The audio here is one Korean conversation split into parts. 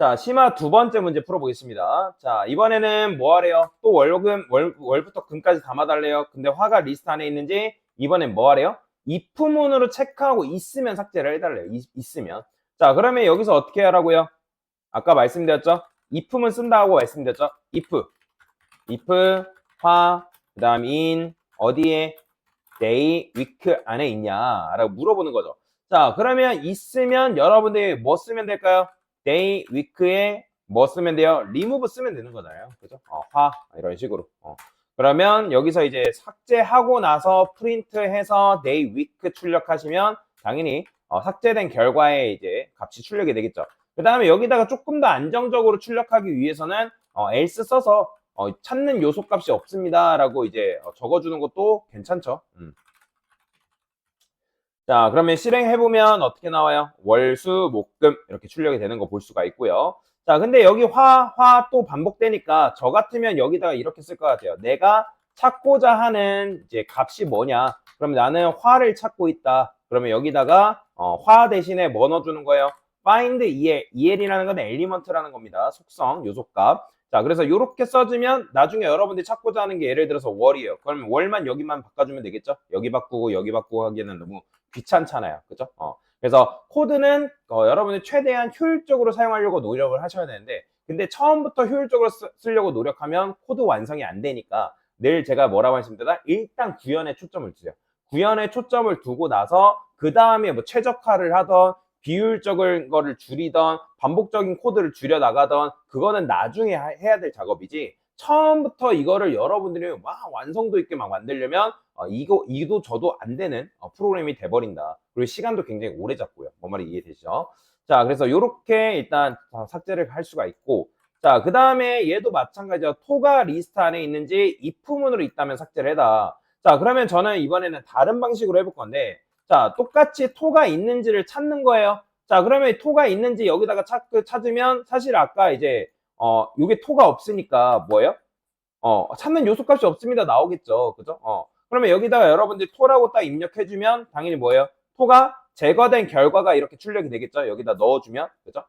자, 심화 두 번째 문제 풀어보겠습니다. 자, 이번에는 뭐 하래요? 또 월부터 금까지 담아달래요. 근데 화가 리스트 안에 있는지 이번엔 뭐 하래요? if문으로 체크하고 있으면 삭제를 해달래요. 있으면. 자, 그러면 여기서 어떻게 하라고요? 아까 말씀드렸죠? if문 쓴다고 말씀드렸죠? if 화, 그 다음 in, 어디에? day, week 안에 있냐? 라고 물어보는 거죠. 자, 그러면 있으면 여러분들이 뭐 쓰면 될까요? day, week에 뭐 쓰면 돼요? remove 쓰면 되는 거잖아요. 그죠? 화, 이런 식으로. 그러면 여기서 이제 삭제하고 나서 프린트해서 day, week 출력하시면 당연히 삭제된 결과에 이제 값이 출력이 되겠죠. 그 다음에 여기다가 조금 더 안정적으로 출력하기 위해서는 else 써서 찾는 요소 값이 없습니다 라고 이제 적어주는 것도 괜찮죠. 자, 그러면 실행해보면 어떻게 나와요? 월, 수, 목, 금 이렇게 출력이 되는 거 볼 수가 있고요. 자, 근데 여기 화 또 반복되니까 저 같으면 여기다가 이렇게 쓸 것 같아요. 내가 찾고자 하는 이제 값이 뭐냐? 그러면 나는 화를 찾고 있다. 그러면 여기다가 화 대신에 뭐 넣어주는 거예요? find EL이라는 건 엘리먼트라는 겁니다. 속성, 요소값. 자, 그래서 이렇게 써주면 나중에 여러분들이 찾고자 하는 게 예를 들어서 월이에요. 그러면 월만 여기만 바꿔주면 되겠죠? 여기 바꾸고 하기에는 너무 귀찮잖아요. 그죠? 그래서 코드는 여러분이 최대한 효율적으로 사용하려고 노력을 하셔야 되는데 근데 처음부터 효율적으로 쓰려고 노력하면 코드 완성이 안 되니까 늘 제가 뭐라고 말씀드렸다? 일단 구현에 초점을 주세요. 구현에 초점을 두고 나서 그 다음에 뭐 최적화를 하던 비효율적인 거를 줄이던 반복적인 코드를 줄여 나가던 그거는 나중에 해야 될 작업이지 처음부터 이거를 여러분들이 막 완성도 있게 막 만들려면 이도 저도 안 되는 프로그램이 돼버린다. 그리고 시간도 굉장히 오래 잡고요. 뭔 말이 이해되시죠? 자, 그래서 이렇게 일단 삭제를 할 수가 있고 자, 그 다음에 얘도 마찬가지죠. 토가 리스트 안에 있는지 if문으로 있다면 삭제를 해다. 자, 그러면 저는 이번에는 다른 방식으로 해볼 건데 자, 똑같이 토가 있는지를 찾는 거예요. 자, 그러면 토가 있는지 여기다가 찾으면 사실 아까 이제 요게 토가 없으니까 뭐예요? 찾는 요소 값이 없습니다. 나오겠죠. 그죠? 그러면 여기다가 여러분들이 토라고 딱 입력해주면 당연히 뭐예요? 토가 제거된 결과가 이렇게 출력이 되겠죠. 여기다 넣어주면. 그죠?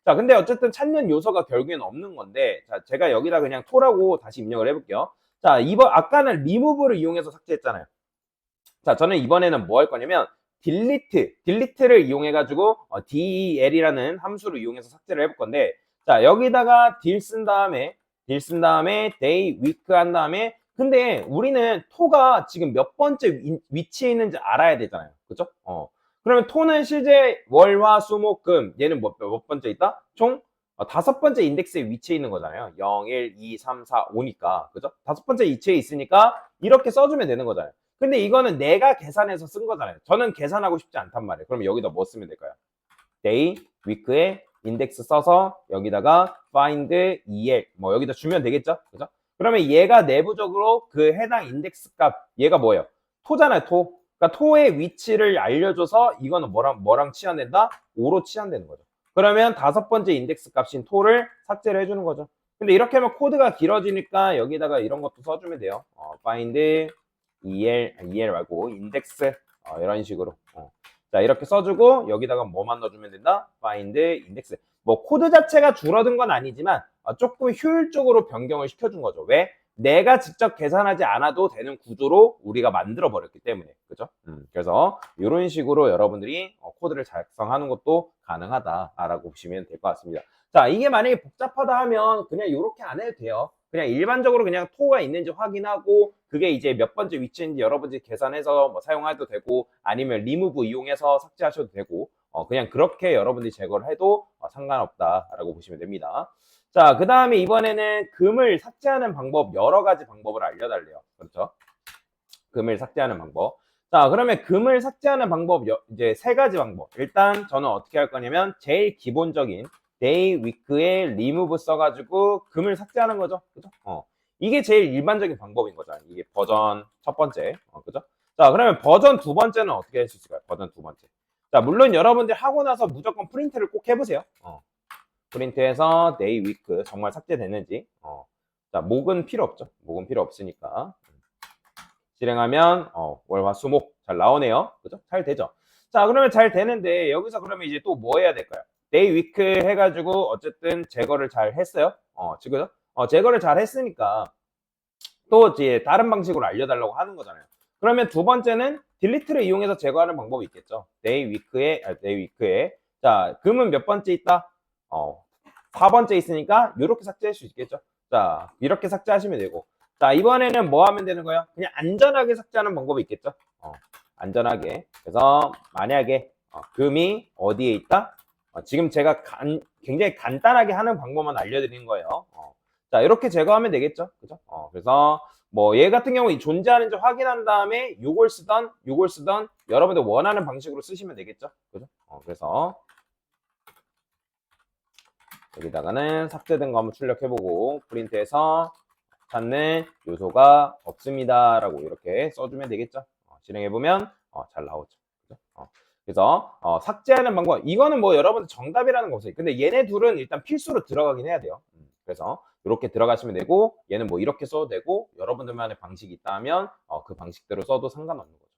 자, 근데 어쨌든 찾는 요소가 결국에는 없는 건데, 자, 제가 여기다 그냥 토라고 다시 입력을 해볼게요. 자, 아까는 remove를 이용해서 삭제했잖아요. 자, 저는 이번에는 뭐 할 거냐면, delete를 이용해가지고, del이라는 함수를 이용해서 삭제를 해볼 건데, 자, 여기다가 deal 쓴 다음에, day, week 한 다음에, 근데 우리는 토가 지금 몇 번째 위치에 있는지 알아야 되잖아요. 그죠? 그러면 토는 실제 월, 화, 수, 목, 금, 얘는 몇 번째 있다? 총 다섯 번째 인덱스에 위치해 있는 거잖아요. 0, 1, 2, 3, 4, 5니까. 그죠? 다섯 번째 위치에 있으니까 이렇게 써주면 되는 거잖아요. 근데 이거는 내가 계산해서 쓴 거잖아요. 저는 계산하고 싶지 않단 말이에요. 그럼 여기다 뭐 쓰면 될까요? day, week에 인덱스 써서 여기다가 find el 뭐 여기다 주면 되겠죠? 그죠? 그러면 얘가 내부적으로 그 해당 인덱스 값 얘가 뭐예요? 토잖아요, 토. 그러니까 토의 위치를 알려줘서 이거는 뭐랑 치환된다? 5로 치환되는 거죠. 그러면 다섯 번째 인덱스 값인 토를 삭제를 해주는 거죠. 근데 이렇게 하면 코드가 길어지니까 여기다가 이런 것도 써주면 돼요. find el 말고 인덱스 이런 식으로. 자, 이렇게 써주고 여기다가 뭐만 넣어주면 된다? find index. 뭐 코드 자체가 줄어든 건 아니지만 조금 효율적으로 변경을 시켜준 거죠. 왜? 내가 직접 계산하지 않아도 되는 구조로 우리가 만들어 버렸기 때문에. 그죠? 그래서 이런 식으로 여러분들이 코드를 작성하는 것도 가능하다라고 보시면 될 것 같습니다. 자, 이게 만약에 복잡하다 하면 그냥 이렇게 안 해도 돼요. 그냥 일반적으로 그냥 토가 있는지 확인하고 그게 이제 몇 번째 위치인지 여러분들이 계산해서 뭐 사용해도 되고 아니면 리무브 이용해서 삭제하셔도 되고 그냥 그렇게 여러분들이 제거를 해도 상관없다라고 보시면 됩니다. 자, 그 다음에 이번에는 금을 삭제하는 방법 여러 가지 방법을 알려달래요. 그렇죠? 금을 삭제하는 방법. 자, 그러면 금을 삭제하는 방법 이제 세 가지 방법. 일단 저는 어떻게 할 거냐면 제일 기본적인 day, week에 remove 써가지고 금을 삭제하는 거죠. 그죠? 이게 제일 일반적인 방법인 거잖아요. 이게 버전 첫 번째. 그죠? 자, 그러면 버전 두 번째는 어떻게 할 수 있을까요? 버전 두 번째. 자, 물론 여러분들 하고 나서 무조건 프린트를 꼭 해보세요. 프린트해서 day, week 정말 삭제됐는지. 자, 목은 필요 없죠. 목은 필요 없으니까. 실행하면 월, 화, 수, 목 잘 나오네요. 그죠? 잘 되죠? 자, 그러면 잘 되는데 여기서 그러면 이제 또 뭐 해야 될까요? day, week 해가지고 어쨌든 제거를 잘 했어요. 지금 제거를 잘 했으니까 또 이제 다른 방식으로 알려달라고 하는 거잖아요. 그러면 두 번째는 delete를 이용해서 제거하는 방법이 있겠죠. day, week에. 자, 금은 몇 번째 있다? 4번째 있으니까 이렇게 삭제할 수 있겠죠. 자, 이렇게 삭제하시면 되고. 자, 이번에는 뭐 하면 되는 거예요? 그냥 안전하게 삭제하는 방법이 있겠죠. 안전하게. 그래서 만약에 금이 어디에 있다? 지금 제가 굉장히 간단하게 하는 방법만 알려드리는 거예요. 자, 이렇게 제거하면 되겠죠. 그죠? 그래서 뭐 얘 같은 경우 존재하는지 확인한 다음에 요걸 쓰던 여러분들 원하는 방식으로 쓰시면 되겠죠. 그죠? 그래서 여기다가는 삭제된 거 한번 출력해보고 프린트해서 찾는 요소가 없습니다 라고 이렇게 써주면 되겠죠. 실행해보면 잘 나오죠. 그죠? 그래서 삭제하는 방법, 이거는 뭐 여러분들 정답이라는 거 없어요. 근데 얘네 둘은 일단 필수로 들어가긴 해야 돼요. 그래서 이렇게 들어가시면 되고, 얘는 뭐 이렇게 써도 되고, 여러분들만의 방식이 있다면 그 방식대로 써도 상관없는 거죠.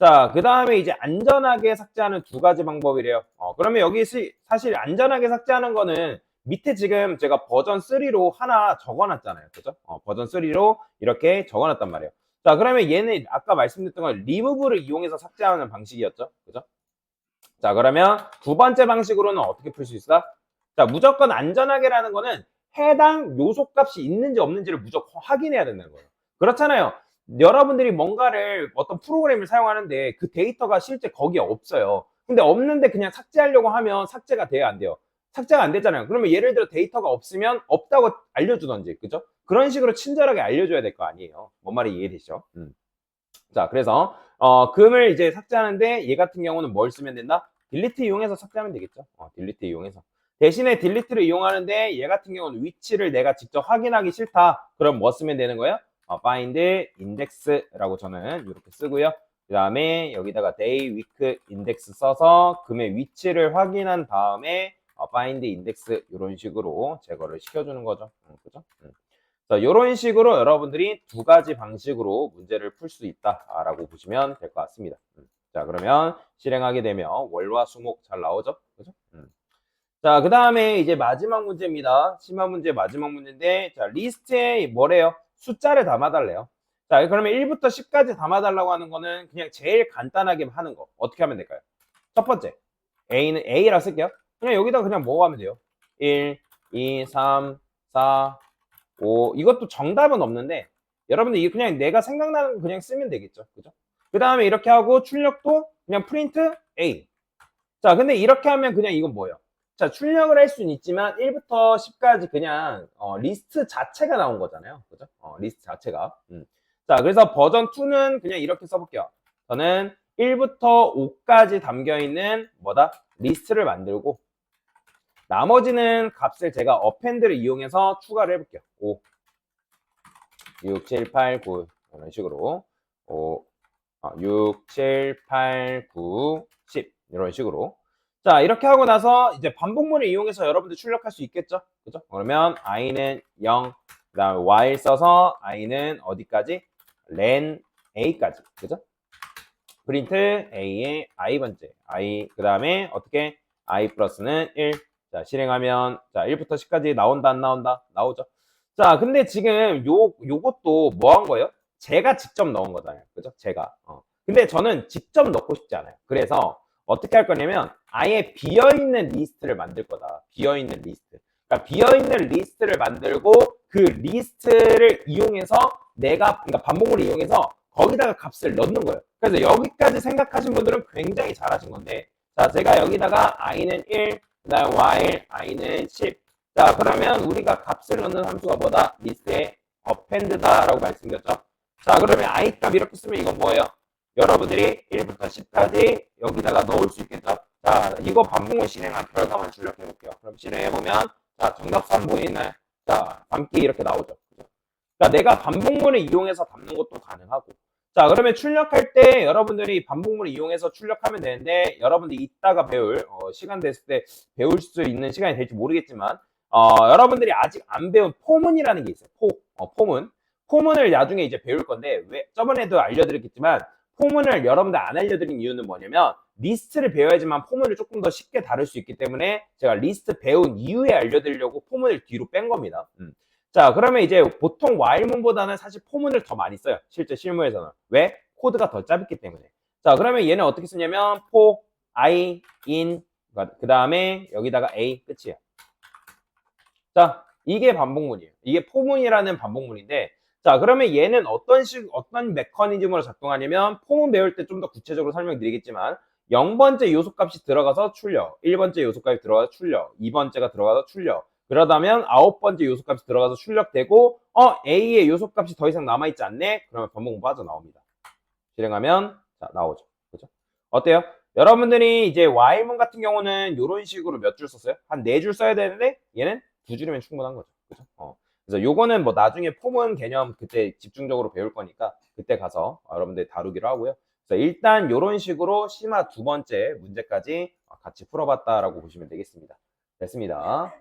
자, 그 다음에 이제 안전하게 삭제하는 두 가지 방법이래요. 그러면 여기 사실 안전하게 삭제하는 거는 밑에 지금 제가 버전 3로 하나 적어놨잖아요. 그죠? 버전 3로 이렇게 적어놨단 말이에요. 자, 그러면 얘는 아까 말씀드렸던 건 리무브를 이용해서 삭제하는 방식이었죠. 그죠? 자, 그러면 두 번째 방식으로는 어떻게 풀 수 있어? 자, 무조건 안전하게라는 거는 해당 요소 값이 있는지 없는지를 무조건 확인해야 된다는 거예요. 그렇잖아요. 여러분들이 뭔가를 어떤 프로그램을 사용하는데 그 데이터가 실제 거기에 없어요. 근데 없는데 그냥 삭제하려고 하면 삭제가 돼야 안 돼요. 삭제가 안 되잖아요. 그러면 예를 들어 데이터가 없으면 없다고 알려주던지, 그죠? 그런 식으로 친절하게 알려줘야 될 거 아니에요. 뭔 말이 이해되시죠? 자, 그래서 금을 이제 삭제하는데 얘 같은 경우는 뭘 쓰면 된다? 딜리트 이용해서 삭제하면 되겠죠. 딜리트 이용해서. 대신에 딜리트를 이용하는데 얘 같은 경우는 위치를 내가 직접 확인하기 싫다. 그럼 뭐 쓰면 되는 거예요? find index라고 저는 이렇게 쓰고요. 그 다음에 여기다가 day, week, index 써서 금의 위치를 확인한 다음에 find index 이런 식으로 제거를 시켜주는 거죠. 그죠? 자, 이런 식으로 여러분들이 두 가지 방식으로 문제를 풀 수 있다라고 보시면 될 것 같습니다. 자, 그러면 실행하게 되면 월화 수목 잘 나오죠? 그죠? 자, 그 다음에 이제 마지막 문제입니다. 심화 문제 마지막 문제인데, 자, 리스트에 뭐래요? 숫자를 담아달래요. 자, 그러면 1부터 10까지 담아달라고 하는 거는 그냥 제일 간단하게 하는 거. 어떻게 하면 될까요? 첫 번째, A는 A라 쓸게요. 그냥 여기다 그냥 뭐 하면 돼요? 1, 2, 3, 4, 5. 이것도 정답은 없는데, 여러분들 이거 그냥 내가 생각나는 거 그냥 쓰면 되겠죠. 그죠? 그 다음에 이렇게 하고 출력도 그냥 프린트 A. 자, 근데 이렇게 하면 그냥 이건 뭐예요? 자, 출력을 할 수는 있지만 1부터 10까지 그냥 리스트 자체가 나온 거잖아요. 그죠? 리스트 자체가. 자, 그래서 버전 2는 그냥 이렇게 써볼게요. 저는 1부터 5까지 담겨있는 뭐다? 리스트를 만들고 나머지는 값을 제가 어펜드를 이용해서 추가를 해볼게요. 5, 6, 7, 8, 9 이런 식으로 5, 6, 7, 8, 9, 10 이런 식으로. 자, 이렇게 하고 나서 이제 반복문을 이용해서 여러분들 출력할 수 있겠죠? 그죠? 그러면 i는 0, 그 다음에 while 써서 i는 어디까지? len a까지. 그죠? 프린트 a의 i번째, i, 그 다음에 어떻게? i 플러스는 1. 자, 실행하면, 자, 1부터 10까지 나온다, 안 나온다? 나오죠? 자, 근데 지금 요것도 뭐 한 거예요? 제가 직접 넣은 거잖아요. 그죠? 제가. 근데 저는 직접 넣고 싶지 않아요. 그래서 어떻게 할 거냐면 아예 비어있는 리스트를 만들 거다. 비어있는 리스트. 그러니까 비어있는 리스트를 만들고 그 리스트를 이용해서 그러니까 반복을 이용해서 거기다가 값을 넣는 거예요. 그래서 여기까지 생각하신 분들은 굉장히 잘하신 건데, 자, 제가 여기다가 i는 1, 그다음 while i는 10. 자, 그러면 우리가 값을 넣는 함수가 뭐다? 리스트에 append다라고 말씀드렸죠. 자, 그러면 i 값 이렇게 쓰면 이건 뭐예요? 여러분들이 1부터 10까지 여기다가 넣을 수 있겠죠? 자, 이거 반복을 실행한 결과만 출력해 볼게요. 그럼 실행해보면, 자, 정답 3 보이나요? 자, 담기 이렇게 나오죠. 그러니까 내가 반복문을 이용해서 담는 것도 가능하고. 자, 그러면 출력할 때 여러분들이 반복문을 이용해서 출력하면 되는데, 여러분들이 이따가 배울, 시간 됐을 때 배울 수 있는 시간이 될지 모르겠지만, 여러분들이 아직 안 배운 포문이라는 게 있어요. 포문. 포문을 나중에 이제 배울 건데, 저번에도 알려드렸겠지만, 포문을 여러분들 안 알려드린 이유는 뭐냐면 리스트를 배워야지만 포문을 조금 더 쉽게 다룰 수 있기 때문에 제가 리스트 배운 이후에 알려드리려고 포문을 뒤로 뺀 겁니다. 자, 그러면 이제 보통 while문보다는 사실 포문을 더 많이 써요. 실제 실무에서는. 왜? 코드가 더 짧기 때문에. 자, 그러면 얘는 어떻게 쓰냐면 for I in 그 다음에 여기다가 A 끝이에요. 자, 이게 반복문이에요. 이게 포문이라는 반복문인데, 자, 그러면 얘는 어떤 메커니즘으로 작동하냐면, 포문 배울 때 좀 더 구체적으로 설명드리겠지만, 0번째 요소값이 들어가서 출력, 1번째 요소값이 들어가서 출력, 2번째가 들어가서 출력, 그러다면 9번째 요소값이 들어가서 출력되고, A의 요소값이 더 이상 남아있지 않네? 그러면 반복문 빠져나옵니다. 실행하면, 자, 나오죠. 그죠? 어때요? 여러분들이 이제 while문 같은 경우는 이런 식으로 몇 줄 썼어요? 한 4줄 써야 되는데, 얘는 2줄이면 충분한 거죠. 그죠? 그래서 요거는 뭐 나중에 포문 개념 그때 집중적으로 배울 거니까 그때 가서 여러분들 다루기로 하고요. 그래서 일단 요런 식으로 심화 2번째 문제까지 같이 풀어봤다라고 보시면 되겠습니다. 됐습니다.